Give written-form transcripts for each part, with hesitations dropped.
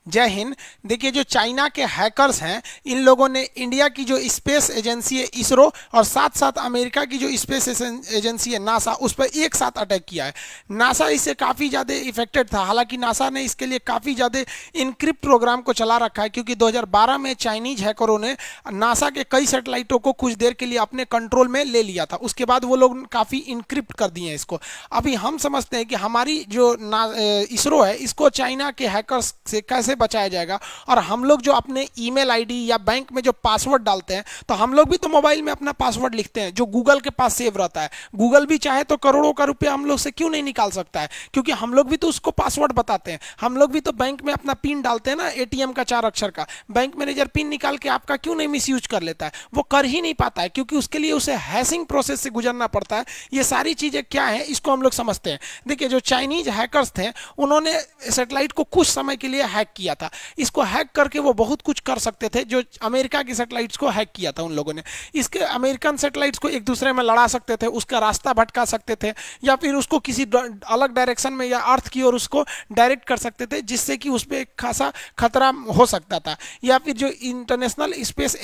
जय हिंद। देखिए, जो चाइना के हैकर्स हैं, इन लोगों ने इंडिया की जो स्पेस एजेंसी है इसरो, और साथ साथ अमेरिका की जो स्पेस एजेंसी है नासा, उस पर एक साथ अटैक किया है। नासा इससे काफ़ी ज़्यादा इफेक्टेड था। हालांकि नासा ने इसके लिए काफ़ी ज़्यादा इनक्रिप्ट प्रोग्राम को चला रखा है, क्योंकि 2012 में चाइनीज हैकरों ने नासा के कई सैटेलाइटों को कुछ देर के लिए अपने कंट्रोल में ले लिया था। उसके बाद वो लोग काफ़ी इनक्रिप्ट कर दिए हैं इसको। अभी हम समझते हैं कि हमारी जो इसरो है, इसको चाइना के हैकर्स से कैसे बचाया जाएगा। और हम लोग जो अपने ईमेल आईडी या बैंक में जो पासवर्ड डालते हैं, तो हम लोग भी तो मोबाइल में अपना पासवर्ड लिखते हैं जो गूगल के पास सेव रहता है। गूगल भी चाहे तो करोड़ों का रुपया हम लोग से क्यों नहीं निकाल सकता है, क्योंकि हम लोग भी तो उसको पासवर्ड बताते हैं। हम लोग भी तो बैंक में अपना पिन डालते हैं ना, एटीएम का 4 अक्षर का। बैंक मैनेजर पिन निकाल के आपका क्यों नहीं मिस यूज कर लेता है? वो कर ही नहीं पाता है, क्योंकि उसके लिए उसे हैशिंग प्रोसेस से गुजरना पड़ता है। ये सारी चीजें क्या है, इसको हम लोग समझते हैं। देखिए, जो चाइनीज हैकर्स थे, उन्होंने सैटेलाइट को कुछ समय के लिए हैक किया था। इसको हैक करके वो बहुत कुछ कर सकते थे। जो अमेरिका की सैटेलाइट्स को हैक किया था उन लोगों ने, इसके अमेरिकन सैटेलाइट्स को एक दूसरे में लड़ा सकते थे, उसका रास्ता भटका सकते थे, या फिर उसको किसी अलग डायरेक्शन में या अर्थ की ओर उसको डायरेक्ट कर सकते थे, जिससे कि उस पर एक खासा खतरा हो सकता था। या फिर जो इंटरनेशनल स्पेस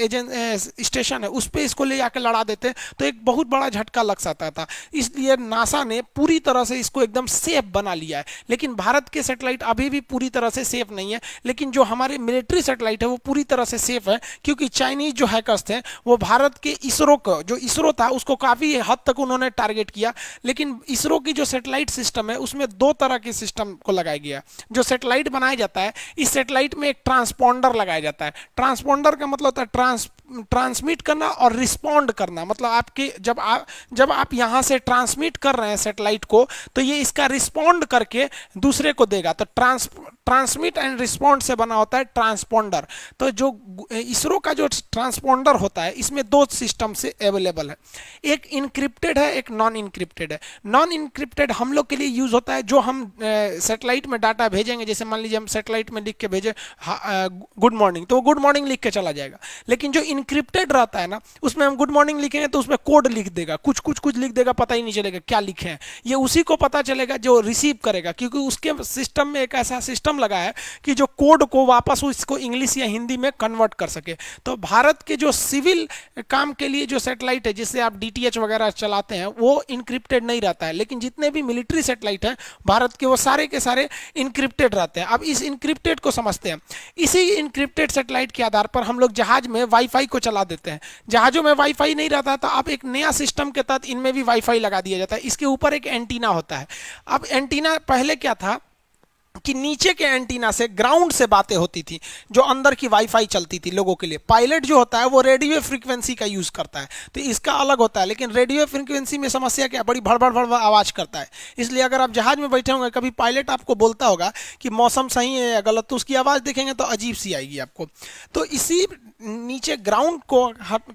स्टेशन है, उस पर इसको ले जाकर लड़ा देते तो एक बहुत बड़ा झटका लग सकता था। इसलिए नासा ने पूरी तरह से इसको एकदम सेफ बना लिया है। लेकिन भारत के सैटेलाइट अभी भी पूरी तरह से सेफ नहीं है। लेकिन जो हमारे मिलिट्री सैटेलाइट है वो पूरी तरह से सेफ है, क्योंकि चाइनीज जो हैकर्स थे वो भारत के इसरो को, जो इसरो था उसको काफ़ी हद तक उन्होंने टारगेट किया। लेकिन इसरो की जो सैटेलाइट सिस्टम है उसमें दो तरह के सिस्टम को लगाया गया। जो सैटेलाइट बनाया जाता है, इस सैटेलाइट में एक ट्रांसपॉन्डर लगाया जाता है। ट्रांसपॉन्डर का मतलब होता है ट्रांसमिट करना और रिस्पॉन्ड करना। मतलब आपके जब आप यहाँ से ट्रांसमिट कर रहे हैं सैटेलाइट को, तो ये इसका रिस्पॉन्ड करके दूसरे को देगा। तो ट्रांसमिट एंड रिस्पॉन्ड से बना होता है ट्रांसपॉन्डर। तो जो इसरो का जो ट्रांसपॉन्डर होता है, इसमें दो सिस्टम से अवेलेबल है। एक इनक्रिप्टेड है, एक नॉन इनक्रिप्टेड है। नॉन इनक्रिप्टेड हम लोग के लिए यूज होता है, जो हम सैटेलाइट में डाटा भेजेंगे। जैसे मान लीजिए हम सैटेलाइट में लिख के भेजे गुड मॉर्निंग, तो वो गुड मॉर्निंग लिख के चला जाएगा। लेकिन जो इनक्रिप्टेड रहता है ना, उसमें हम गुड मॉर्निंग लिखेंगे तो उसमें कोड लिख देगा, कुछ कुछ कुछ लिख देगा, पता ही नहीं चलेगा क्या लिखे हैं। ये उसी को पता चलेगा जो रिसीव करेगा, क्योंकि उसके सिस्टम में एक ऐसा सिस्टम लगा है कि जो कोड को वापस उसको इंग्लिश या हिंदी में कन्वर्ट कर सके। तो भारत के जो सिविल काम के लिए जो सैटेलाइट है, जिससे आप डीटीएच वगैरह चलाते हैं, वो इनक्रिप्टेड नहीं रहता है। लेकिन जितने भी मिलिट्री सैटेलाइट हैं भारत के, वो सारे के सारे इनक्रिप्टेड रहते हैं। अब इस इनक्रिप्टेड को समझते हैं। इसी इनक्रिप्टेड सैटेलाइट के आधार पर हम लोग जहाज में वाईफाई को चला देते हैं। जहाजों में वाईफाई नहीं रहता, तो अब एक नया सिस्टम के तहत इनमें भी वाईफाई लगा दिया जाता है। इसके ऊपर एक एंटीना होता है। अब एंटीना पहले क्या था कि नीचे के एंटीना से, ग्राउंड से बातें होती थी, जो अंदर की वाईफाई चलती थी लोगों के लिए। पायलट जो होता है वो रेडियो फ्रीक्वेंसी का यूज करता है, तो इसका अलग होता है। लेकिन रेडियो फ्रीक्वेंसी में समस्या क्या, बड़ी भड़बड़ भड़बड़ आवाज करता है। इसलिए अगर आप जहाज में बैठे होंगे, कभी पायलट आपको बोलता होगा कि मौसम सही है या गलत, तो उसकी आवाज देखेंगे तो अजीब सी आएगी आपको। तो इसी नीचे ग्राउंड को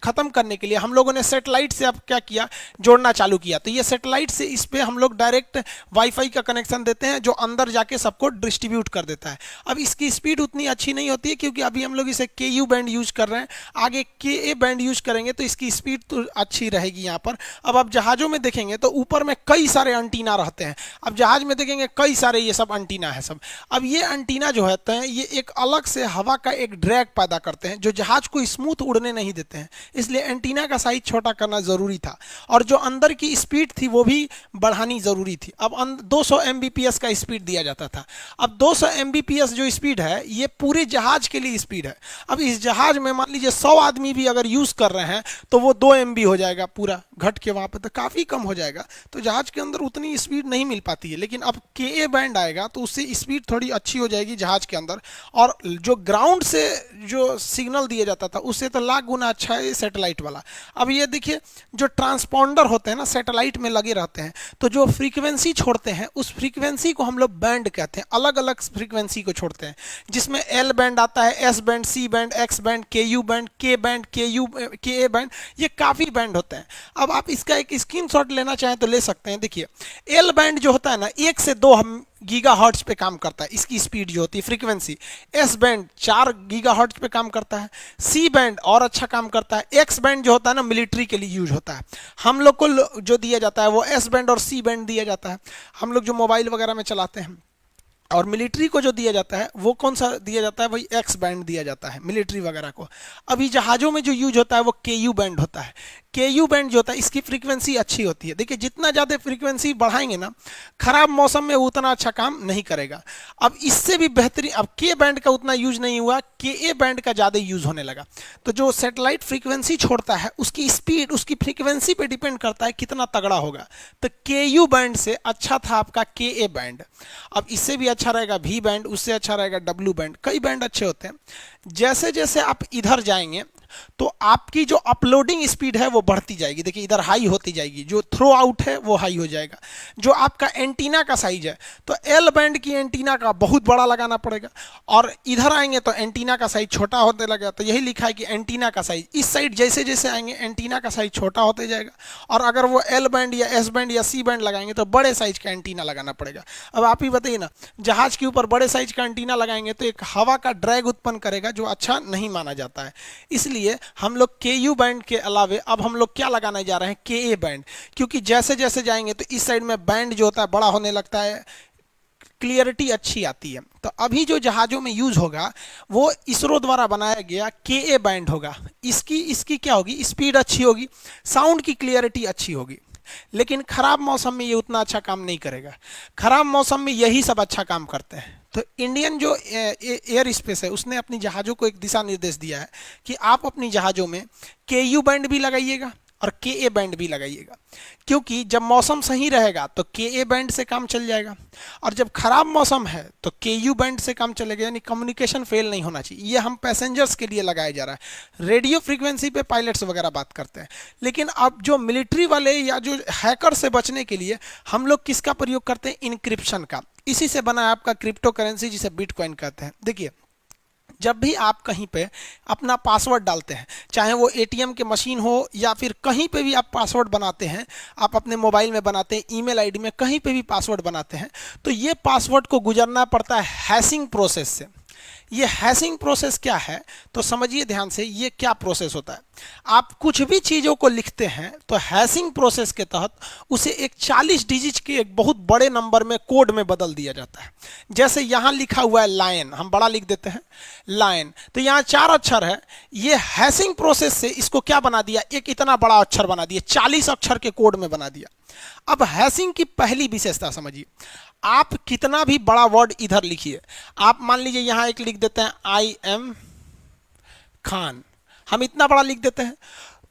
खत्म करने के लिए हम लोगों ने सैटेलाइट से अब क्या किया, जोड़ना चालू किया। तो ये सैटेलाइट से इस पे हम लोग डायरेक्ट वाईफाई का कनेक्शन देते हैं, जो अंदर जाके सबको डिस्ट्रीब्यूट कर देता है। अब इसकी स्पीड उतनी अच्छी नहीं होती है, क्योंकि अभी हम लोग इसे के यू बैंड यूज कर रहे हैं। आगे के ए बैंड यूज करेंगे तो इसकी स्पीड तो अच्छी रहेगी यहाँ पर। अब आप जहाजों में देखेंगे तो ऊपर में कई सारे एंटीना रहते हैं। अब जहाज में देखेंगे कई सारे ये सब एंटीना है सब। अब ये एंटीना जो होते हैं, ये एक अलग से हवा का एक ड्रैग पैदा करते हैं, जो जहाज को स्मूथ उड़ने नहीं देते हैं। इसलिए एंटीना का साइज छोटा करना जरूरी था, और जो अंदर की स्पीड थी वो भी बढ़ानी जरूरी थी। अब 200 एमबीपीएस का स्पीड दिया जाता था। अब 200 एमबीपीएस जो स्पीड है, ये पूरे जहाज के लिए स्पीड है। अब इस जहाज में मान लीजिए 100 आदमी भी अगर यूज कर रहे हैं, तो वो 2 एमबी हो जाएगा पूरा घट के, वहां पे तो काफी कम हो जाएगा। तो जहाज के अंदर उतनी स्पीड नहीं मिल पाती है। लेकिन अब के ए बैंड आएगा तो उससे स्पीड थोड़ी अच्छी हो जाएगी जहाज के अंदर। और जो ग्राउंड से जो सिग्नल दिया जाता था, उससे तो लाख गुना अच्छा है सैटेलाइट वाला। अब ये देखिए, जो ट्रांसपॉन्डर होते हैं ना, सैटेलाइट में लगे रहते हैं, तो जो फ्रीक्वेंसी छोड़ते हैं, उस फ्रीक्वेंसी को हम लोग बैंड कहते हैं। अलग अलग फ्रीक्वेंसी को छोड़ते हैं, जिसमें एल बैंड आता है, S band, C band, X band, K U band, K band, K A band, ये काफी बैंड होते हैं। अब आप इसका एक स्क्रीनशॉट लेना चाहें तो ले सकते हैं। देखिए, एल बैंड जो होता है ना, 1 से 2 गीगा हर्ट्ज पे काम करता है, इसकी स्पीड जो होती है frequency. S band 4 giga hertz पे काम करता है। सी बैंड और अच्छा काम करता है। एक्स बैंड जो होता है ना, मिलिट्री के लिए यूज होता है। हम लोग को जो दिया जाता है वो एस बैंड और सी बैंड दिया जाता है, हम लोग जो मोबाइल वगैरह में चलाते हैं। और मिलिट्री को जो दिया जाता है वो कौन सा दिया जाता है, वही एक्स बैंड दिया जाता है मिलिट्री वगैरह को। अभी जहाज़ों में जो यूज होता है वो के यू बैंड होता है। के यू बैंड जो होता है इसकी फ्रीक्वेंसी अच्छी होती है। देखिए जितना ज़्यादा फ्रीक्वेंसी बढ़ाएंगे ना, खराब मौसम में उतना अच्छा काम नहीं करेगा। अब इससे भी बेहतरीन, अब के बैंड का उतना यूज नहीं हुआ, के ए बैंड का ज़्यादा यूज होने लगा। तो जो सैटेलाइट फ्रीक्वेंसी छोड़ता है उसकी स्पीड उसकी फ्रीक्वेंसी पे डिपेंड करता है कितना तगड़ा होगा। तो के यू बैंड से अच्छा था आपका के ए बैंड। अब इससे भी अच्छा रहेगा वी बैंड, उससे अच्छा रहेगा डब्ल्यू बैंड, कई बैंड अच्छे होते हैं। जैसे जैसे आप इधर जाएंगे तो आपकी जो अपलोडिंग स्पीड है वो बढ़ती जाएगी। देखिए इधर हाई होती जाएगी, जो थ्रो आउट है वो हाई हो जाएगा। जो आपका एंटीना का साइज है तो एल बैंड की एंटीना का बहुत बड़ा लगाना पड़ेगा, और इधर आएंगे तो एंटीना का साइज छोटा होते लगेगा। तो यही लिखा है कि एंटीना का साइज इस साइड जैसे जैसे आएंगे एंटीना का साइज छोटा होते जाएगा, और अगर वो एल बैंड या एस बैंड या सी बैंड लगाएंगे तो बड़े साइज का एंटीना लगाना पड़ेगा। अब आप ही बताइए ना, जहाज के ऊपर बड़े साइज का एंटीना लगाएंगे तो एक हवा का ड्रैग उत्पन्न करेगा जो अच्छा नहीं माना जाता है। इसलिए हम लोग के यू बैंड के अलावे अब हम लोग क्या लगाने जा रहे हैं, के ए बैंड। क्योंकि जैसे जैसे जाएंगे तो इस साइड में बैंड जो होता है बड़ा होने लगता है, क्लियरिटी अच्छी आती है। तो अभी जो जहाज़ों में यूज होगा वो इसरो द्वारा बनाया गया के ए बैंड होगा। इसकी इसकी क्या होगी, स्पीड अच्छी होगी, साउंड की क्लियरिटी अच्छी होगी। लेकिन खराब मौसम में ये उतना अच्छा काम नहीं करेगा। खराब मौसम में यही सब अच्छा काम करते हैं। तो इंडियन जो एयर स्पेस है उसने अपनी जहाज़ों को एक दिशा निर्देश दिया है कि आप अपनी जहाज़ों में के यू बैंड भी लगाइएगा और के ए बैंड भी लगाइएगा। क्योंकि जब मौसम सही रहेगा तो के ए बैंड से काम चल जाएगा, और जब खराब मौसम है तो के यू बैंड से काम चलेगा। यानी कम्युनिकेशन फेल नहीं होना चाहिए। ये हम पैसेंजर्स के लिए लगाया जा रहा है। रेडियो फ्रीक्वेंसी पे पायलट्स वगैरह बात करते हैं, लेकिन अब जो मिलिट्री वाले या जो हैकर से बचने के लिए हम लोग किसका प्रयोग करते हैं, इनक्रिप्शन का। इसी से बना है आपका क्रिप्टो करेंसी जिसे बिटकॉइन कहते हैं। देखिए जब भी आप कहीं पे अपना पासवर्ड डालते हैं, चाहे वो एटीएम के मशीन हो या फिर कहीं पे भी आप पासवर्ड बनाते हैं, आप अपने मोबाइल में बनाते हैं, ईमेल आईडी में कहीं पे भी पासवर्ड बनाते हैं, तो ये पासवर्ड को गुजरना पड़ता है हैशिंग प्रोसेस से। ये हैशिंग प्रोसेस क्या है तो समझिए ध्यान से, ये क्या प्रोसेस होता है। आप कुछ भी चीज़ों को लिखते हैं तो हैशिंग प्रोसेस के तहत उसे एक 40 डिजिट के एक बहुत बड़े नंबर में कोड में बदल दिया जाता है। जैसे यहाँ लिखा हुआ है लायन, हम बड़ा लिख देते हैं लायन, तो यहाँ 4 अक्षर है। ये हैशिंग प्रोसेस से इसको क्या बना दिया, एक इतना बड़ा अक्षर बना दिया, 40 अक्षर के कोड में बना दिया। अब हैशिंग की पहली विशेषता समझिए, आप कितना भी बड़ा वर्ड इधर लिखिए। आप मान लीजिए यहाँ एक लिख देते हैं आई एम खान, हम इतना बड़ा लिख देते हैं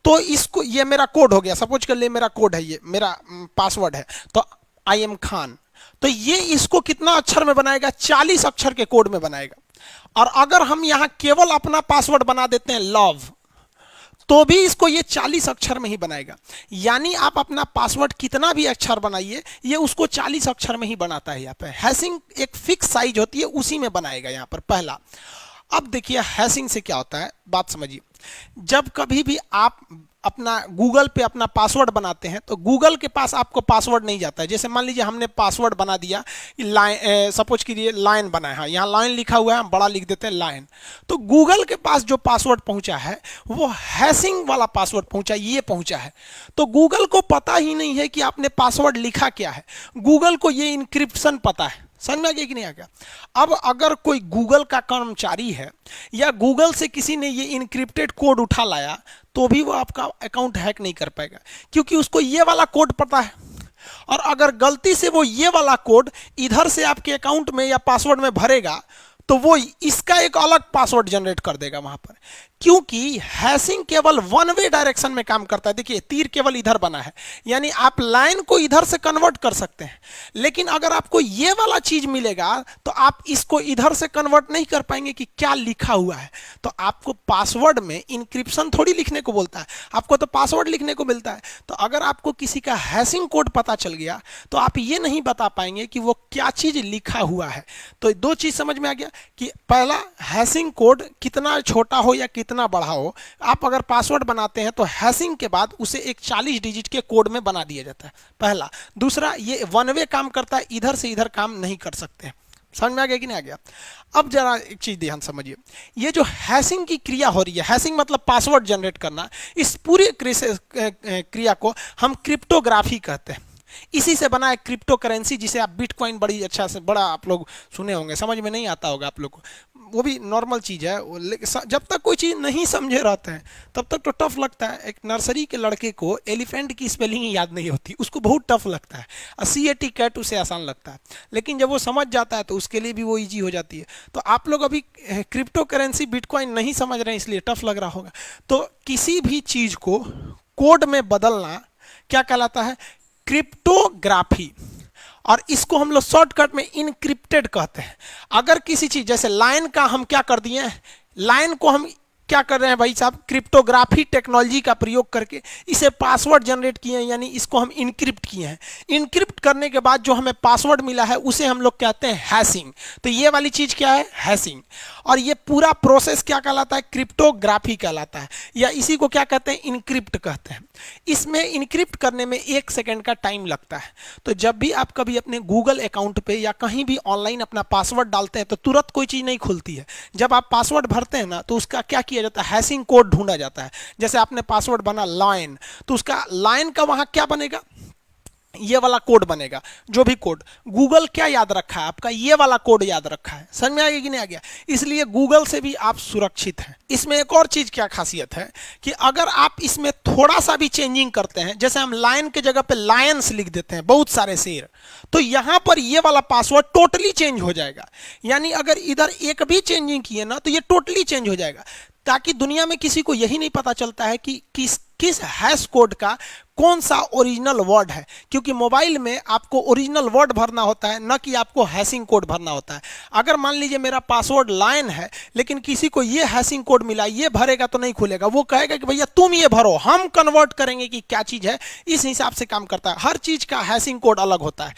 तो इसको, ये मेरा कोड हो गया, सपोज कर ले मेरा कोड है, ये मेरा पासवर्ड है, तो आई एम खान, तो ये इसको कितना अक्षर में बनाएगा, 40 अक्षर के कोड में बनाएगा। और अगर हम यहाँ केवल अपना पासवर्ड बना देते हैं लव, तो भी इसको ये 40 अक्षर में ही बनाएगा। यानी आप अपना पासवर्ड कितना भी अक्षर बनाइए, ये उसको 40 अक्षर में ही बनाता है। यहाँ पे हैशिंग एक फिक्स साइज होती है, उसी में बनाएगा यहाँ पर पहला। अब देखिए हैशिंग से क्या होता है, बात समझिए। जब कभी भी आप अपना गूगल पे अपना पासवर्ड बनाते हैं तो गूगल के पास आपको पासवर्ड नहीं जाता है। जैसे मान लीजिए हमने पासवर्ड बना दिया लाइन, सपोज कीजिए लाइन बना है, यहाँ लाइन लिखा हुआ है, हम बड़ा लिख देते हैं लाइन, तो गूगल के पास जो पासवर्ड पहुंचा है वो हैशिंग वाला पासवर्ड पहुंचा, ये पहुंचा है। तो गूगल को पता ही नहीं है कि आपने पासवर्ड लिखा क्या है, गूगल को ये इंक्रिप्शन पता है। समझ में आ गया कि नहीं आ गया। अब अगर कोई गूगल का कर्मचारी है या गूगल से किसी ने ये इनक्रिप्टेड कोड उठा लाया तो भी वो आपका अकाउंट हैक नहीं कर पाएगा, क्योंकि उसको ये वाला कोड पता है। और अगर गलती से वो ये वाला कोड इधर से आपके अकाउंट में या पासवर्ड में भरेगा तो वो इसका एक अलग पासवर्ड जनरेट कर देगा वहां पर, क्योंकि हैशिंग केवल वन वे डायरेक्शन में काम करता है। देखिए तीर केवल इधर बना है, यानी आप लाइन को इधर से कन्वर्ट कर सकते हैं, लेकिन अगर आपको ये वाला चीज मिलेगा तो आप इसको इधर से कन्वर्ट नहीं कर पाएंगे कि क्या लिखा हुआ है। तो आपको पासवर्ड में इंक्रिप्शन थोड़ी लिखने को बोलता है, आपको तो पासवर्ड लिखने को मिलता है। तो अगर आपको किसी का हैशिंग कोड पता चल गया तो आप ये नहीं बता पाएंगे कि वो क्या चीज लिखा हुआ है। तो दो चीज समझ में आ गया कि पहला, हैशिंग कोड कितना छोटा हो या कितना बड़ा हो, आप अगर पासवर्ड बनाते हैं तो हैशिंग के बाद उसे एक 40 डिजिट के कोड में बना दिया जाता है, पहला। दूसरा, ये वन वे काम करता है, इधर से इधर काम नहीं कर सकते। समझ में आ गया कि नहीं आ गया। अब जरा एक चीज ध्यान समझिए, ये जो हैशिंग की क्रिया हो रही है, हैशिंग मतलब पासवर्ड जनरेट करना, इस पूरी क्रिया को हम क्रिप्टोग्राफी कहते हैं। इसी से बना है क्रिप्टो करेंसी, जिसे आप बिटकॉइन बड़ी अच्छा से बड़ा आप लोग सुने होंगे, समझ में नहीं आता होगा आप लोग को, वो भी नॉर्मल चीज़ है। जब तक कोई चीज़ नहीं समझे रहते हैं तब तक तो टफ लगता है। एक नर्सरी के लड़के को एलिफेंट की स्पेलिंग ही याद नहीं होती, उसको बहुत टफ लगता है। CAT कैट उसे आसान लगता है, लेकिन जब वो समझ जाता है तो उसके लिए भी वो ईजी हो जाती है। तो आप लोग अभी क्रिप्टो करेंसी बिटकॉइन नहीं समझ रहे हैं इसलिए टफ लग रहा होगा। तो किसी भी चीज़ को कोड में बदलना क्या कहलाता है? क्रिप्टोग्राफी। और इसको हम लोग शॉर्टकट में इनक्रिप्टेड कहते हैं। अगर किसी चीज जैसे लाइन का हम क्या कर दिए हैं, लाइन को हम क्या कर रहे हैं भाई साहब, क्रिप्टोग्राफी टेक्नोलॉजी का प्रयोग करके इसे पासवर्ड जनरेट किए हैं, यानी इसको हम इनक्रिप्ट किए हैं। इनक्रिप्ट करने के बाद जो हमें पासवर्ड मिला है उसे हम लोग कहते हैं हैशिंग। तो ये वाली चीज क्या है? हैशिंग। और ये पूरा प्रोसेस क्या कहलाता है? क्रिप्टोग्राफी कहलाता है, या इसी को क्या कहते हैं? इनक्रिप्ट कहते हैं। इसमें इनक्रिप्ट करने में 1 सेकेंड का टाइम लगता है। तो जब भी आप कभी अपने गूगल अकाउंट पे या कहीं भी ऑनलाइन अपना पासवर्ड डालते हैं तो तुरंत कोई चीज़ नहीं खुलती है। जब आप पासवर्ड भरते हैं ना तो उसका क्या किया जाता है? हैशिंग कोड ढूंढा जाता है। जैसे आपने पासवर्ड बना लाइन, तो उसका लाइन का वहां क्या बनेगा? ये वाला कोड बनेगा। जो भी कोड गूगल क्या याद रखा है आपका? ये वाला कोड याद रखा है। समझ में आ गया कि नहीं आ गया? इसलिए गूगल से भी आप सुरक्षित हैं। इसमें एक और चीज क्या खासियत है कि अगर आप इसमें थोड़ा सा भी चेंजिंग करते हैं, जैसे हम लाइन के जगह पे लायंस लिख देते हैं, बहुत सारे शेर, तो यहां पर ये वाला पासवर्ड टोटली चेंज हो जाएगा। यानी अगर इधर एक भी चेंजिंग किए ना तो ये टोटली चेंज हो जाएगा, ताकि दुनिया में किसी को यही नहीं पता चलता है कि किस हैश कोड का कौन सा ओरिजिनल वर्ड है। क्योंकि मोबाइल में आपको ओरिजिनल वर्ड भरना होता है, न कि आपको हैशिंग कोड भरना होता है। अगर मान लीजिए मेरा पासवर्ड लाइन है लेकिन किसी को ये हैशिंग कोड मिला, ये भरेगा तो नहीं खुलेगा। वो कहेगा कि भैया तुम ये भरो, हम कन्वर्ट करेंगे कि क्या चीज़ है। इस हिसाब से काम करता है। हर चीज़ का हैशिंग कोड अलग होता है।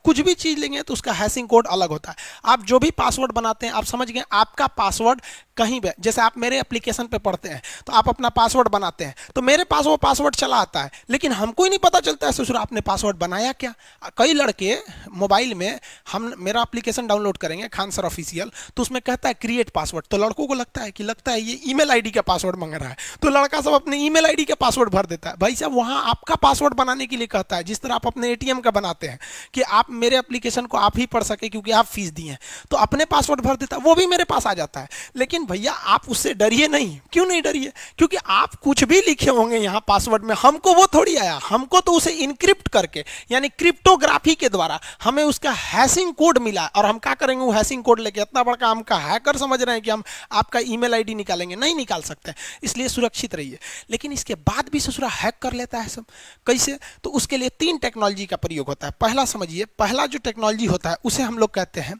कुछ भी चीज़ लेंगे तो उसका हैशिंग कोड अलग होता है। आप जो भी पासवर्ड बनाते हैं, आप समझ गए, आपका पासवर्ड कहीं भी, जैसे आप मेरे एप्लीकेशन पे पढ़ते हैं तो आप अपना पासवर्ड बनाते हैं, तो मेरे पास वो पासवर्ड चला आता है, लेकिन हमको ही नहीं पता चलता है ससुर आपने पासवर्ड बनाया क्या। कई लड़के मोबाइल में, हम मेरा एप्लीकेशन डाउनलोड करेंगे खान सर ऑफिशियल, तो उसमें कहता है क्रिएट पासवर्ड, तो लड़कों को लगता है ये ईमेल आईडी का पासवर्ड मांग रहा है, तो लड़का सब अपने ईमेल आईडी का पासवर्ड भर देता है। भाई साहब वहां आपका पासवर्ड बनाने के लिए कहता है, जिस तरह आप अपने ATM का बनाते हैं कि आप मेरे एप्लीकेशन को आप ही पढ़ सके क्योंकि आप फीस दिए हैं, तो अपने पासवर्ड भर देता है, वो भी मेरे पास आ जाता है। लेकिन भैया आप उससे डरिए नहीं। क्यों नहीं डरिए? क्योंकि आप कुछ भी लिखे होंगे यहाँ पासवर्ड में, हमको वो थोड़ी आया, हमको तो उसे इनक्रिप्ट करके यानी क्रिप्टोग्राफी के द्वारा हमें उसका हैशिंग कोड मिला। और हम क्या करेंगे? वो हैशिंग कोड लेके, इतना बड़ा हम का हैकर समझ रहे हैं कि हम आपका ईमेल आईडी निकालेंगे? नहीं निकाल सकते। इसलिए सुरक्षित रहिए। लेकिन इसके बाद भी ससुरा हैक कर लेता है सब। कैसे? तो उसके लिए 3 टेक्नोलॉजी का प्रयोग होता है। पहला समझिए, पहला जो टेक्नोलॉजी होता है उसे हम लोग कहते हैं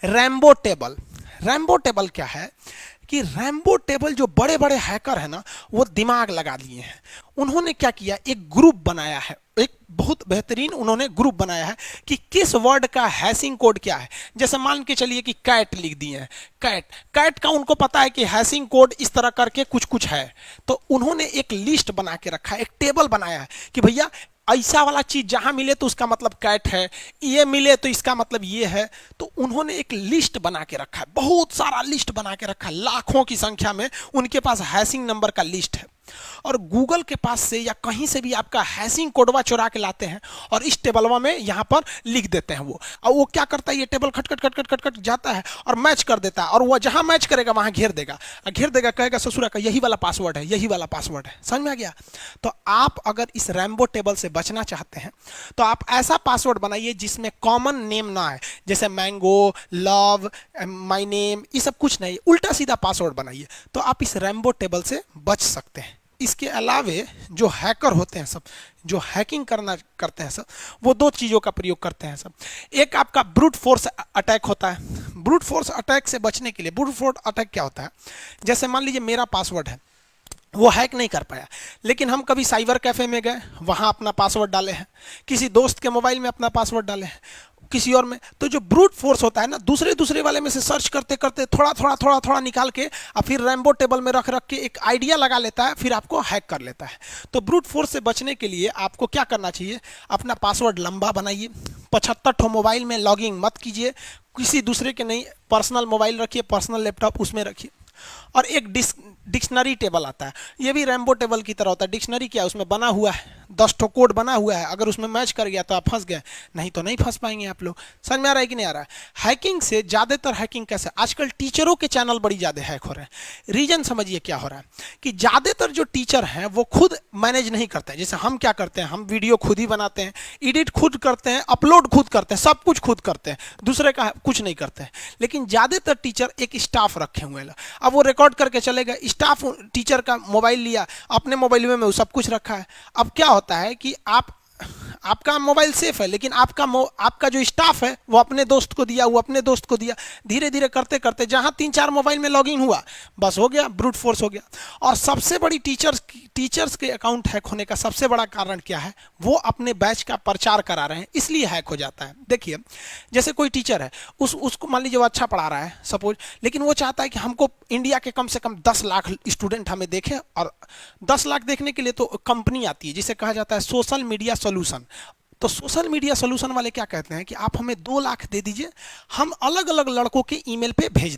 रैम्बो टेबल। रैम्बो टेबल क्या है कि रैम्बो टेबल जो बड़े बड़े हैकर है ना, वो दिमाग लगा लिए हैं। उन्होंने क्या किया? एक ग्रुप बनाया है, एक बहुत बेहतरीन उन्होंने ग्रुप बनाया है कि किस वर्ड का हैशिंग कोड क्या है। जैसे मान के चलिए कि कैट लिख दिए हैं, कैट का उनको पता है कि हैशिंग कोड इस तरह करके कुछ कुछ है, तो उन्होंने एक लिस्ट बना के रखा है, एक टेबल बनाया है कि भैया ऐसा वाला चीज जहां मिले तो उसका मतलब कैट है, ये मिले तो इसका मतलब ये है। तो उन्होंने एक लिस्ट बना के रखा है, बहुत सारा लिस्ट बना के रखा है, लाखों की संख्या में उनके पास हैशिंग नंबर का लिस्ट है। और गूगल के पास से या कहीं से भी आपका हैशिंग कोडवा चुरा के लाते हैं और इस टेबलवा में यहाँ पर लिख देते हैं वो। और वो क्या करता है? ये टेबल खट खट खट खट खट खट जाता है और मैच कर देता है, और वो जहां मैच करेगा वहां घेर देगा, कहेगा ससुरा का यही वाला पासवर्ड है, यही वाला पासवर्ड है। समझ में आ गया? तो आप अगर इस रैम्बो टेबल से बचना चाहते हैं तो आप ऐसा पासवर्ड बनाइए जिसमें कॉमन नेम ना है, जैसे मैंगो, लव, माई नेम, ये सब कुछ नहीं, उल्टा सीधा पासवर्ड बनाइए, तो आप इस रैम्बो टेबल से बच सकते हैं। इसके अलावे जो हैकर होते हैं सब, जो हैकिंग करते हैं सब, वो 2 चीज़ों का प्रयोग करते हैं सब। एक आपका ब्रूट फोर्स अटैक होता है। ब्रूट फोर्स अटैक से बचने के लिए, ब्रूट फोर्स अटैक क्या होता है? जैसे मान लीजिए मेरा पासवर्ड है, वो हैक नहीं कर पाया, लेकिन हम कभी साइबर कैफे में गए, वहां अपना पासवर्ड डाले हैं, किसी दोस्त के मोबाइल में अपना पासवर्ड डाले हैं, किसी और में, तो जो ब्रूट फोर्स होता है ना, दूसरे वाले में से सर्च करते करते थोड़ा निकाल के और फिर रैम्बो टेबल में रख के एक आइडिया लगा लेता है, फिर आपको हैक कर लेता है। तो ब्रूट फोर्स से बचने के लिए आपको क्या करना चाहिए? अपना पासवर्ड लंबा बनाइए, 75 ठो मोबाइल में लॉगिंग मत कीजिए, किसी दूसरे के नहीं, पर्सनल मोबाइल रखिए, पर्सनल लैपटॉप उसमें रखिए। और एक डिक्शनरी टेबल आता है, ये भी रैम्बो टेबल की तरह होता है। डिक्शनरी क्या है? उसमें बना हुआ है, 10 ठो कोड बना हुआ है, अगर उसमें मैच कर गया तो आप फंस गए, नहीं तो नहीं फंस पाएंगे आप लोग। समझ में आ रहा है कि नहीं आ रहा है? हैकिंग से ज़्यादातर हैकिंग कैसे, आजकल टीचरों के चैनल बड़ी ज़्यादा हैक हो रहे हैं। रीजन समझिए क्या हो रहा है कि ज़्यादातर जो टीचर हैं वो खुद मैनेज नहीं करते हैं। जैसे हम क्या करते हैं, हम वीडियो खुद ही बनाते हैं, एडिट खुद करते हैं, अपलोड खुद करते हैं, सब कुछ खुद करते हैं, दूसरे का कुछ नहीं करते हैं। लेकिन ज़्यादातर टीचर एक स्टाफ रखे हुए हैं, अब वो रिकॉर्ड करके चलेगा, स्टाफ टीचर का मोबाइल लिया, अपने मोबाइल में वो सब कुछ रखा है। अब क्या होता है कि आपका मोबाइल सेफ है, लेकिन आपका जो स्टाफ है वो अपने दोस्त को दिया, वो अपने दोस्त को दिया, धीरे धीरे करते करते जहां 3-4 मोबाइल में लॉगिन हुआ, बस हो गया, ब्रूट फोर्स हो गया। और सबसे बड़ी टीचर्स के अकाउंट हैक होने का सबसे बड़ा कारण क्या है, वो अपने बैच का प्रचार करा रहे हैं, इसलिए हैक हो जाता है। देखिए, जैसे कोई टीचर है, उसको मान लीजिए वो अच्छा पढ़ा रहा है सपोज, लेकिन वो चाहता है कि हमको इंडिया के कम से कम 10 लाख स्टूडेंट हमें देखें, और 10 लाख देखने के लिए तो कंपनी आती है जिसे कहा जाता है सोशल मीडिया सोल्यूशन। तो सोशल मीडिया सोल्यूशन वाले क्या कहते हैं कि आप हमें 2 लाख दे दीजिए, हम अलग अलग लड़कों के ईमेल पे भेज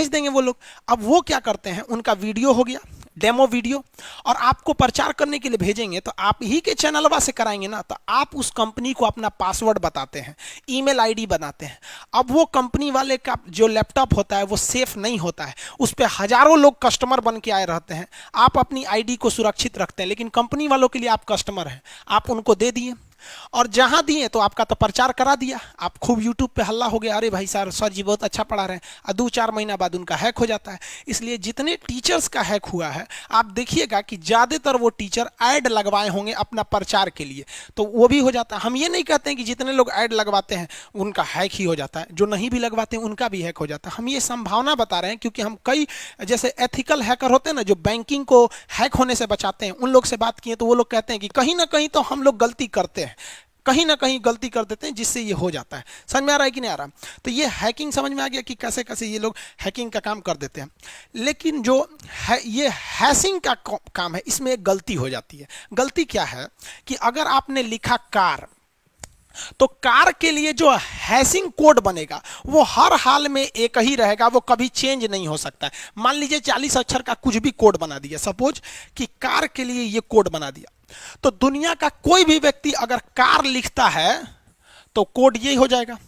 देंगे वो लोग। अब वो क्या करते हैं, उनका वीडियो हो गया, डेमो वीडियो, और आपको प्रचार करने के लिए भेजेंगे, तो आप ही के चैनलवा से कराएंगे ना, तो आप उस कंपनी को अपना पासवर्ड बताते हैं, ईमेल आईडी बनाते हैं। अब वो कंपनी वाले का जो लैपटॉप होता है वो सेफ नहीं होता है, उस पर हजारों लोग कस्टमर बन के आए रहते हैं। आप अपनी आईडी को सुरक्षित रखते हैं, लेकिन कंपनी वालों के लिए आप कस्टमर हैं, आप उनको दे दिए, और जहां दिए तो आपका तो प्रचार करा दिया, आप खूब यूट्यूब पे हल्ला हो गया, अरे भाई सर जी बहुत अच्छा पढ़ा रहे हैं, और 2-4 महीना बाद उनका हैक हो जाता है। इसलिए जितने टीचर्स का हैक हुआ है, आप देखिएगा कि ज़्यादातर वो टीचर ऐड लगवाए होंगे अपना प्रचार के लिए, तो वो भी हो जाता है। हम ये नहीं कहते हैं कि जितने लोग ऐड लगवाते हैं उनका हैक ही हो जाता है, जो नहीं भी लगवाते हैं उनका भी हैक हो जाता है। हम ये संभावना बता रहे हैं, क्योंकि हम कई जैसे एथिकल हैकर होते हैं ना, जो बैंकिंग को हैक होने से बचाते हैं, उन लोग से बात किए तो वो लोग कहते हैं कि कहीं ना कहीं तो हम लोग गलती करते हैं, कहीं ना कहीं गलती कर देते हैं, जिससे ये हो जाता है। समझ में आ रहा है कि नहीं आ रहा? तो ये हैकिंग समझ में आ गया कि कैसे कैसे ये लोग हैकिंग का काम कर देते हैं। लेकिन जो है ये हैशिंग का काम है, इसमें एक गलती हो जाती है। गलती क्या है कि अगर आपने लिखा कार, तो कार के लिए जो हैशिंग कोड बनेगा वो हर हाल में एक ही रहेगा, वो कभी चेंज नहीं हो सकता है। मान लीजिए 40 अक्षर का कुछ भी कोड बना दिया, सपोज कि कार के लिए ये कोड बना दिया, तो दुनिया का कोई भी व्यक्ति अगर कार लिखता है तो कोड यही हो जाएगा।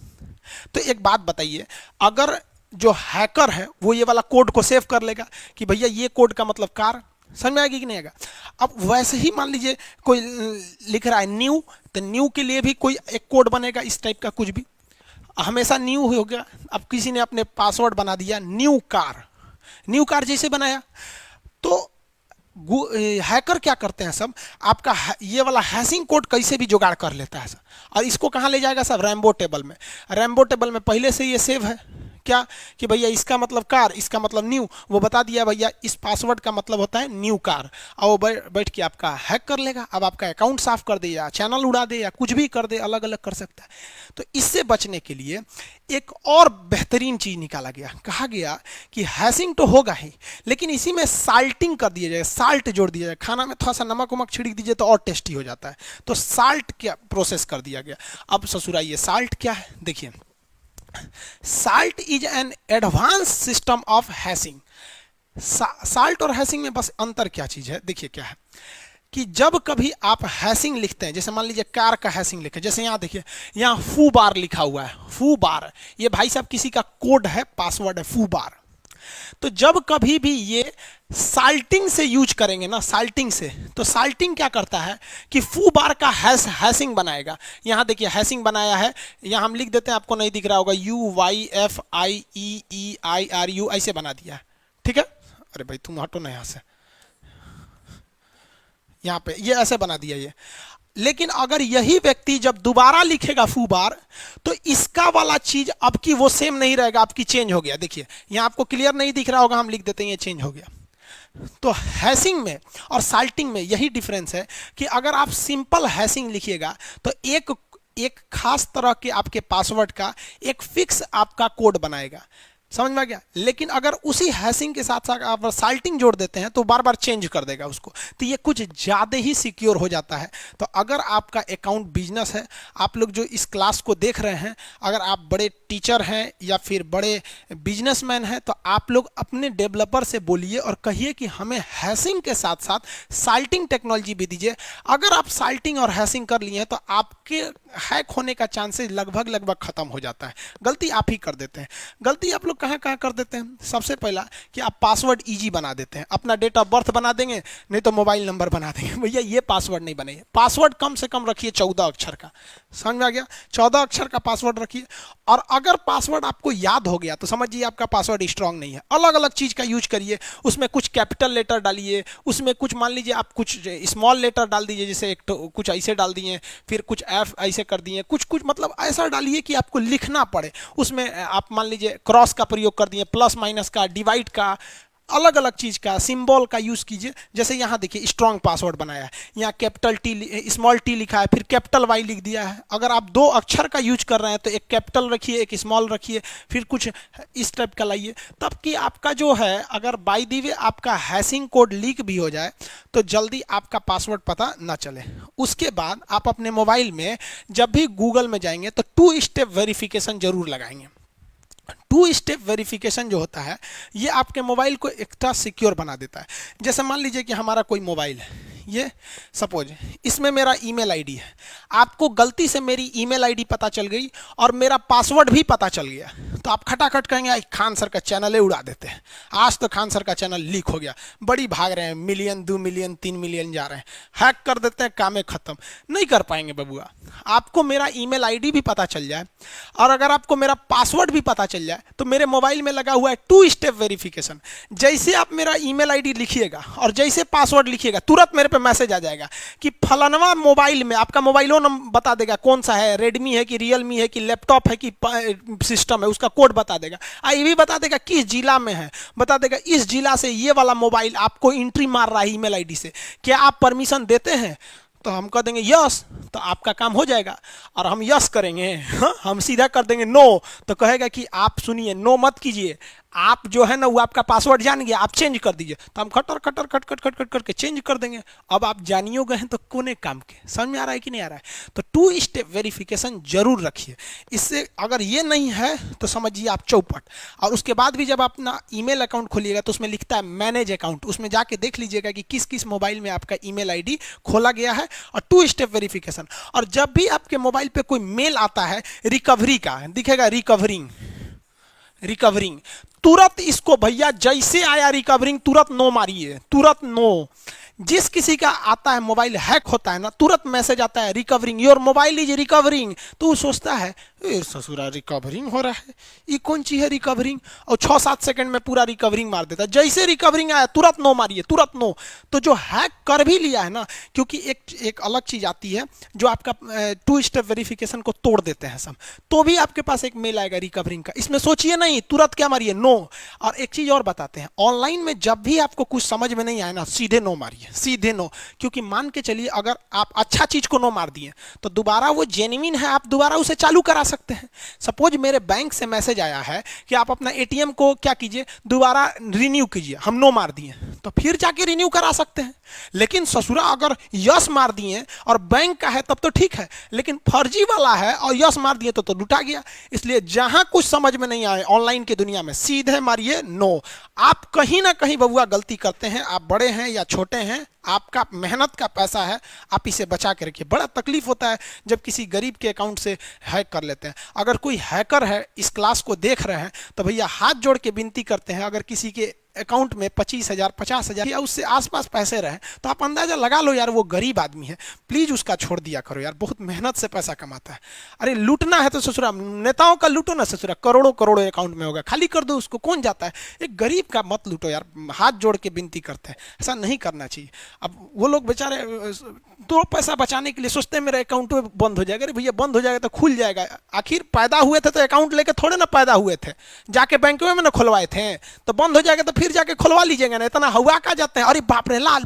तो एक बात बताइए, अगर जो हैकर है वो ये वाला कोड को सेव कर लेगा कि भैया ये कोड का मतलब कार, समझ में आएगी कि नहीं आएगा? अब वैसे ही मान लीजिए कोई लिख रहा है न्यू, तो न्यू के लिए भी कोई एक कोड बनेगा इस टाइप का, कुछ भी हमेशा न्यू हो गया। अब किसी ने अपने पासवर्ड बना दिया न्यू कार जैसे बनाया, तो हैकर क्या करते हैं सब, आपका ये वाला हैशिंग कोड कैसे भी जुगाड़ कर लेता है सब, और इसको कहाँ ले जाएगा सब, रैम्बो टेबल में। रैम्बो टेबल में पहले से ये सेव है क्या कि भैया इसका मतलब कार, इसका मतलब न्यू, वो बता दिया भैया इस पासवर्ड का मतलब होता है न्यू कार, और वो बैठ के आपका हैक कर लेगा। अब आपका अकाउंट साफ कर दे या चैनल उड़ा दे या कुछ भी कर दे, अलग अलग कर सकता है। तो इससे बचने के लिए एक और बेहतरीन चीज निकाला गया, कहा गया कि हैशिंग तो होगा ही, लेकिन इसी में साल्टिंग कर दिया जाए, साल्ट जोड़ दिया जाए, खाना में थोड़ा सा नमक वमक छिड़क दीजिए तो और टेस्टी हो जाता है। तो साल्ट क्या प्रोसेस कर दिया गया। अब ससुराइए साल्ट क्या है, देखिए, salt is an advance system of hashing. Salt और हैशिंग में बस अंतर क्या चीज है, देखिए क्या है कि जब कभी आप हैशिंग लिखते हैं, जैसे मान लीजिए कार का हैशिंग लिखे, जैसे यहाँ देखिए, यहाँ फू बार लिखा हुआ है, फू बार, ये भाई साहब किसी का कोड है, पासवर्ड है फू बार। तो जब कभी भी ये साल्टिंग से यूज करेंगे ना, साल्टिंग से, तो साल्टिंग क्या करता है कि फू बार का हैशिंग बनाएगा। यहाँ देखिए हैशिंग बनाया है, यहाँ हम लिख देते हैं, आपको नहीं दिख रहा होगा, UYFIEEIRU ऐसे बना दिया है, ठीक है। अरे भाई तुम हटो ना यहाँ से, यहाँ पे ये ऐसे बना दिया ये। लेकिन अगर यही व्यक्ति जब दोबारा लिखेगा फू बार, तो इसका वाला चीज अब की वो सेम नहीं रहेगा, आपकी चेंज हो गया। देखिए यहाँ आपको क्लियर नहीं दिख रहा होगा, हम लिख देते हैं ये चेंज हो गया। तो हैशिंग में और साल्टिंग में यही डिफरेंस है कि अगर आप सिंपल हैशिंग लिखिएगा तो एक खास तरह के आपके पासवर्ड का एक फिक्स आपका कोड बनाएगा, समझ में आ गया। लेकिन अगर उसी हैशिंग के साथ साथ आप साल्टिंग जोड़ देते हैं तो बार बार चेंज कर देगा उसको, तो ये कुछ ज़्यादा ही सिक्योर हो जाता है। तो अगर आपका अकाउंट बिजनेस है, आप लोग जो इस क्लास को देख रहे हैं, अगर आप बड़े टीचर हैं या फिर बड़े बिजनेसमैन हैं, तो आप लोग अपने डेवलपर से बोलिए और कहिए कि हमें हैशिंग के साथ साथ साल्टिंग टेक्नोलॉजी भी दीजिए। अगर आप साल्टिंग और हैशिंग कर लिए हैं तो आपके हैक होने का चांसेस लगभग खत्म हो जाता है। गलती आप ही कर देते हैं। गलती आप लोग कहाँ कहाँ कर देते हैं? सबसे पहला कि आप पासवर्ड इजी बना देते हैं, अपना डेट ऑफ बर्थ बना देंगे, नहीं तो मोबाइल नंबर बना देंगे। भैया ये पासवर्ड नहीं बनेगा। पासवर्ड कम से कम रखिए 14 अक्षर का, समझ में आ गया? 14 अक्षर का पासवर्ड रखिए। और अगर पासवर्ड आपको याद हो गया तो समझिए आपका पासवर्ड स्ट्रांग नहीं है। अलग अलग चीज का यूज करिए, उसमें कुछ कैपिटल लेटर डालिए, उसमें कुछ मान लीजिए आप कुछ स्मॉल लेटर डाल दीजिए, जैसे एक तो कुछ ऐसे डाल दिए, फिर कुछ एफ ऐसे कर दिए, कुछ कुछ मतलब ऐसा डालिए कि आपको लिखना पड़े। उसमें आप मान लीजिए क्रॉस का प्रयोग कर दिए, प्लस माइनस का, डिवाइड का, अलग अलग चीज का सिंबल का यूज कीजिए। जैसे यहाँ देखिए स्ट्रॉन्ग पासवर्ड बनाया है, यहाँ कैपिटल टी स्मॉल टी लिखा है, फिर कैपिटल वाई लिख दिया है। अगर आप 2 अक्षर का यूज कर रहे हैं तो एक कैपिटल रखिए, एक स्मॉल रखिए, फिर कुछ इस टाइप का लाइए, तब कि आपका जो है अगर बाय द वे आपका हैशिंग कोड लीक भी हो जाए तो जल्दी आपका पासवर्ड पता ना चले। उसके बाद आप अपने मोबाइल में जब भी गूगल में जाएंगे तो 2 स्टेप वेरिफिकेशन जरूर लगाएंगे। 2 स्टेप वेरिफिकेशन जो होता है ये आपके मोबाइल को एक्स्ट्रा सिक्योर बना देता है। जैसे मान लीजिए कि हमारा कोई मोबाइल है, ये सपोज इसमें मेरा ईमेल आईडी है, आपको गलती से मेरी ईमेल आईडी पता चल गई और मेरा पासवर्ड भी पता चल गया, तो आप खटाखट कहेंगे खान सर का चैनल ही उड़ा देते हैं, आज तो खान सर का चैनल लीक हो गया, बड़ी भाग रहे हैं, मिलियन 2 मिलियन 3 मिलियन जा रहे हैं, हैक कर देते हैं, कामें खत्म। नहीं कर पाएंगे बबुआ। आपको मेरा ईमेल आईडी भी पता चल जाए और अगर आपको मेरा पासवर्ड भी पता चल जाए तो मेरे मोबाइल में लगा हुआ है 2 स्टेप वेरिफिकेशन। जैसे आप मेरा ईमेल आईडी लिखिएगा और जैसे पासवर्ड लिखिएगा तुरंत मेरे पे मैसेज आ जाएगा कि फलानवा मोबाइल में, आपका मोबाइलों नंबर बता देगा कौन सा है, रेडमी है कि रियलमी है कि लैपटॉप है कि सिस्टम है, उसका कोड बता देगा। ये भी बता देगा किस जिला में है, बता देगा इस जिला से ये वाला मोबाइल आपको एंट्री मार रहा है ईमेल आईडी से, क्या आप परमिशन देते हैं? तो हम कह देंगे यस, तो आपका काम हो जाएगा। और हम यस करेंगे, हम सीधा कर देंगे नो, तो कहेगा कि आप सुनिए, नो मत कीजिए, आप जो है ना वो आपका पासवर्ड जान गया, आप चेंज कर दीजिए। तो हम खटर खटर खट खट खट खट करके चेंज कर देंगे। अब आप जानियो गए हैं तो कोने काम के, समझ में आ रहा है कि नहीं आ रहा है? तो 2 स्टेप वेरिफिकेशन जरूर रखिए। इससे अगर ये नहीं है तो समझिए आप चौपट। और उसके बाद भी जब आप अपना ईमेल अकाउंट खोलिएगा तो उसमें लिखता है मैनेज अकाउंट, उसमें जाके देख लीजिएगा कि किस किस मोबाइल में आपका ईमेल आईडी खोला गया है, और 2 स्टेप वेरिफिकेशन। और जब भी आपके मोबाइल पे कोई मेल आता है रिकवरी का, दिखेगा रिकवरिंग रिकवरिंग, तुरंत इसको भैया जैसे आया रिकवरिंग तुरंत नो मारिए, तुरंत नो। जिस किसी का आता है मोबाइल हैक होता है ना, तुरंत मैसेज आता है recovering, your mobile is recovering, तो वो सोचता है ससुरा रिकवरिंग हो रहा है, ये कौन चीज है रिकवरिंग, और 6-7 सेकंड में पूरा रिकवरिंग मार देता है। जैसे रिकवरिंग आया तुरंत नो मारिए, तुरंत नो। तो जो हैक कर भी लिया है ना, क्योंकि एक अलग चीज आती है जो आपका 2 स्टेप वेरिफिकेशन को तोड़ देते हैं सब, तो भी आपके पास एक मेल आएगा रिकवरिंग का, इसमें सोचिए नहीं, तुरंत क्या मारिए, नो। और एक चीज और बताते हैं, ऑनलाइन में जब भी आपको कुछ समझ में नहीं आए ना, सीधे नो मारिए, सीधे नो। क्योंकि मान के चलिए अगर आप अच्छा चीज को नो मार दिए तो दोबारा वो जेन्युइन है, आप दोबारा उसे चालू करा सकते हैं। सपोज मेरे बैंक से मैसेज आया है कि आप अपना एटीएम को क्या कीजिए, दोबारा रिन्यू कीजिए, हम नो मार दिए, तो फिर जाके रिन्यू करा सकते हैं। लेकिन ससुरा अगर यस मार दिए और बैंक का है तब तो ठीक है, लेकिन फर्जी वाला है और यस मार दिए तो लुटा गया। इसलिए जहां कुछ समझ में नहीं आए ऑनलाइन की दुनिया में, सीधे मारिए नो। आप कहीं ना कहीं बबुआ गलती करते हैं, आप बड़े हैं या छोटे हैं, आपका मेहनत का पैसा है, आप इसे बचा के रखिए। बड़ा तकलीफ होता है जब किसी गरीब के अकाउंट से हैक कर लेते हैं। अगर कोई हैकर है इस क्लास को देख रहे हैं तो भैया हाथ जोड़ के विनती करते हैं, अगर किसी के अकाउंट में 25,000 50,000 या उससे आसपास पैसे रहे तो आप अंदाजा लगा लो यार वो गरीब आदमी है, प्लीज उसका छोड़ दिया करो यार, बहुत मेहनत से पैसा कमाता है। अरे लूटना है तो ससुरा नेताओं का लूटो ना ससुरा, करोड़ों करोड़ों अकाउंट में होगा, खाली कर दो उसको, कौन जाता है। एक गरीब का मत लूटो यार, हाथ जोड़ के विनती करते हैं, ऐसा नहीं करना चाहिए। अब वो लोग बेचारे 2 पैसा बचाने के लिए सोचते हैं मेरा अकाउंट बंद हो जाएगा। अरे भैया बंद हो जाएगा तो खुल जाएगा, आखिर पैदा हुए थे तो अकाउंट लेके थोड़े ना पैदा हुए थे, जाके बैंक में ना खुलवाए थे, तो बंद हो जाएगा तो फिर जाके खुलवा लीजिएगा ना, इतना हवा का जाते हैं। अरे बाप रे लाल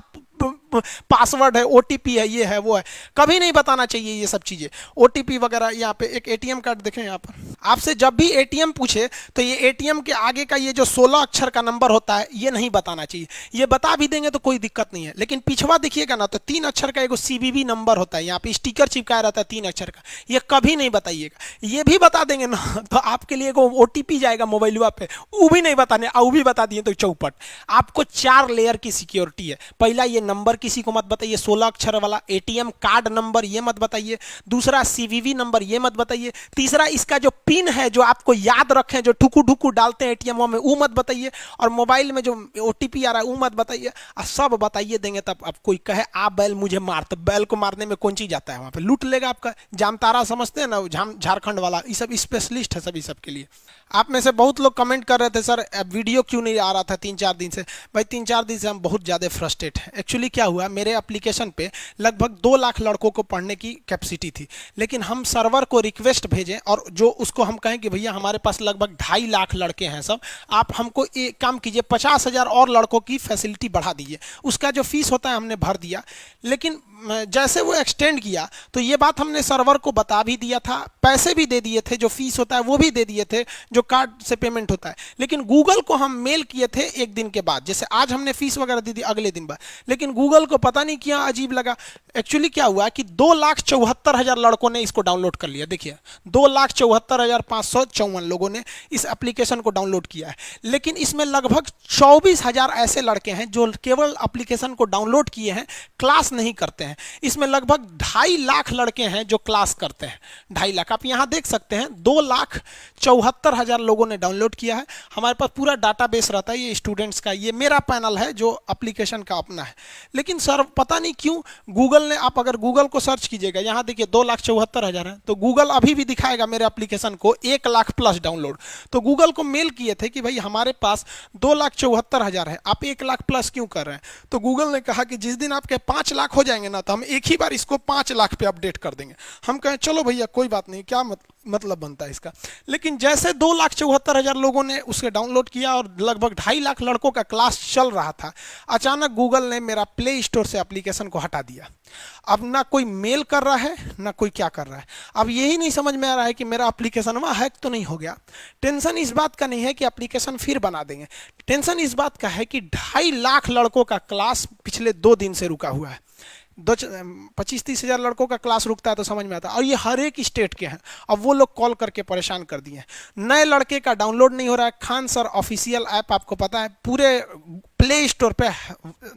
पासवर्ड है, ओटीपी है, ये है वो है, कभी नहीं बताना चाहिए ये सब चीजें, ओटीपी वगैरह। यहाँ पे एक एटीएम कार्ड देखें, यहाँ पर आपसे जब भी एटीएम पूछे तो ये एटीएम के आगे का ये जो 16 अक्षर का नंबर होता है ये नहीं बताना चाहिए। ये बता भी देंगे तो कोई दिक्कत नहीं है, लेकिन पिछवा देखिएगा ना तो 3 अक्षर का एक सीवीवी नंबर होता है, यहाँ पे स्टिकर चिपकाया रहता है 3 अक्षर का, ये कभी नहीं बताइएगा। ये भी बता देंगे ना तो आपके लिए ओटीपी जाएगा मोबाइल पे, वो भी नहीं बताने, वो भी बता दिए तो चौपट। आपको 4 लेयर की सिक्योरिटी है। पहला, ये नंबर किसी को मत बताइए, 16 अक्षर वाला एटीएम कार्ड नंबर ये मत बताइए। दूसरा, सीवीवी नंबर ये मत बताइए। तीसरा, इसका जो पिन है जो आपको याद रखें, जो ठुकू ठुकू डालते हैं एटीएम में, वो मत बताइए। और मोबाइल में जो ओटीपी आ रहा है वो मत बताइए। सब बताइए देंगे तब अब कोई कहे आ बैल मुझे मार, तो बैल को मारने में कौन चीज जाता है, वहां पे लूट लेगा आपका। जामतारा समझते हैं ना, झारखंड वाला, ये सब स्पेशलिस्ट है सभी सब के लिए। आप में से बहुत लोग कमेंट कर रहे थे सर वीडियो क्यों नहीं आ रहा था 3-4 दिन से। भाई 3-4 दिन से हम बहुत ज़्यादा फ्रस्ट्रेट हैं। एक्चुअली क्या हुआ, मेरे एप्लीकेशन पे लगभग 2 लाख लड़कों को पढ़ने की कैपेसिटी थी, लेकिन हम सर्वर को रिक्वेस्ट भेजें और जो उसको हम कहें कि भैया हमारे पास लगभग 2.5 लाख लड़के हैं सब, आप हमको एक काम कीजिए 50,000 और लड़कों की फैसिलिटी बढ़ा दीजिए। उसका जो फीस होता है हमने भर दिया, लेकिन जैसे वो एक्सटेंड किया तो ये बात हमने सर्वर को बता भी दिया था, पैसे भी दे दिए थे, जो फीस होता है वो भी दे दिए थे, जो कार्ड से पेमेंट होता है। लेकिन गूगल को हम मेल किए थे 1 दिन के बाद, जैसे आज हमने फीस वगैरह दी थी अगले दिन बाद, लेकिन गूगल को पता नहीं क्या अजीब लगा। एक्चुअली क्या हुआ कि 2,74,000 लड़कों ने इसको डाउनलोड कर लिया। देखिए 2,74,554 लोगों ने इस एप्लीकेशन को डाउनलोड किया है, लेकिन इसमें लगभग 24,000 ऐसे लड़के हैं जो केवल एप्लीकेशन को डाउनलोड किए हैं, क्लास नहीं करते हैं। इसमें लगभग 2.5 लाख लड़के हैं जो क्लास करते हैं, 2.5 लाख। आप यहां देख सकते हैं 2,74,000 लोगों ने डाउनलोड किया है। हमारे पास पूरा डाटाबेस रहता है, ये स्टूडेंट्स का, ये मेरा पैनल है जो एप्लीकेशन का अपना है। लेकिन सर पता नहीं क्यों गूगल ने, आप अगर गूगल को सर्च कीजिएगा, यहां देखिए 2,74,000 है, तो गूगल अभी भी दिखाएगा मेरे एप्लीकेशन को 1 लाख प्लस डाउनलोड। तो गूगल को मेल किए थे कि भाई हमारे पास 2,74,000 है, आप 1 लाख प्लस क्यों कर रहे हैं। तो गूगल ने कहा कि जिस दिन आपके 5 लाख हो जाएंगे ना तो हम एक ही बार इसको 5 लाख पे अपडेट कर देंगे। हम कहें चलो भैया कोई बात नहीं, क्या मतलब बनता है इसका। लेकिन जैसे 2,74,000 लोगों ने उसे डाउनलोड किया और लगभग 2.5 लाख लड़कों का क्लास चल रहा था, अचानक गूगल ने मेरा प्ले स्टोर से एप्लीकेशन को हटा दिया। अब ना कोई मेल कर रहा है ना कोई क्या कर रहा है। अब यही नहीं समझ में आ रहा है कि मेरा एप्लीकेशन वहाँ हैक तो नहीं हो गया। टेंशन इस बात का नहीं है कि एप्लीकेशन फिर बना देंगे, टेंशन इस बात का है कि 2.5 लाख लड़कों का क्लास पिछले 2 दिन से रुका हुआ है। 25-30 हजार लड़कों का क्लास रुकता है तो समझ में आता है, और ये हर एक स्टेट के हैं। अब वो लोग कॉल करके परेशान कर दिए हैं, नए लड़के का डाउनलोड नहीं हो रहा है। खान सर ऑफिशियल ऐप आपको पता है पूरे प्ले स्टोर पे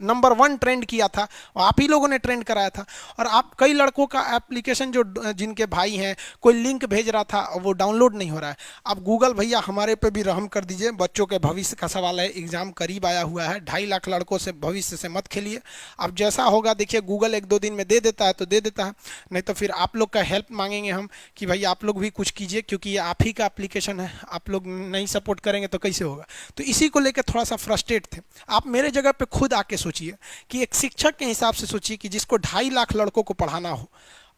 नंबर 1 ट्रेंड किया था, आप ही लोगों ने ट्रेंड कराया था। और आप कई लड़कों का एप्लीकेशन जो जिनके भाई हैं कोई लिंक भेज रहा था वो डाउनलोड नहीं हो रहा है। अब गूगल भैया हमारे पे भी रहम कर दीजिए, बच्चों के भविष्य का सवाल है, एग्जाम करीब आया हुआ है, 2.5 लाख लड़कों से भविष्य से मत खेलिए। अब जैसा होगा देखिए, गूगल 1-2 दिन में दे देता है तो दे देता है, नहीं तो फिर आप लोग का हेल्प मांगेंगे हम कि भाई आप लोग भी कुछ कीजिए, क्योंकि ये आप ही का एप्लीकेशन है, आप लोग नहीं सपोर्ट करेंगे तो कैसे होगा। तो इसी को लेकर थोड़ा सा फ्रस्ट्रेट थे। आप मेरे जगह पे खुद आके सोचिए कि एक शिक्षक के हिसाब से सोचिए कि जिसको 2.5 लाख लड़कों को पढ़ाना हो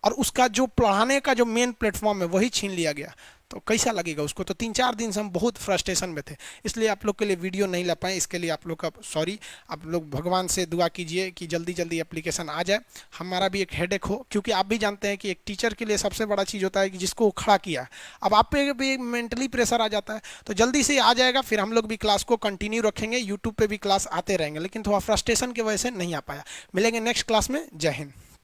और उसका जो पढ़ाने का जो मेन प्लेटफॉर्म है वही छीन लिया गया, तो कैसा लगेगा उसको। तो 3-4 दिन से हम बहुत फ्रस्ट्रेशन में थे, इसलिए आप लोग के लिए वीडियो नहीं ला पाए, इसके लिए आप लोग का सॉरी। आप लोग भगवान से दुआ कीजिए कि जल्दी जल्दी एप्लीकेशन आ जाए, हमारा भी एक हेडेक हो, क्योंकि आप भी जानते हैं कि एक टीचर के लिए सबसे बड़ा चीज़ होता है कि जिसको खड़ा किया। अब आप पे भी मेंटली प्रेशर आ जाता है, तो जल्दी से आ जाएगा, फिर हम लोग भी क्लास को कंटिन्यू रखेंगे, यूट्यूब पर भी क्लास आते रहेंगे। लेकिन थोड़ा फ्रस्ट्रेशन की वजह से नहीं आ पाया। मिलेंगे नेक्स्ट क्लास में। जय हिंद।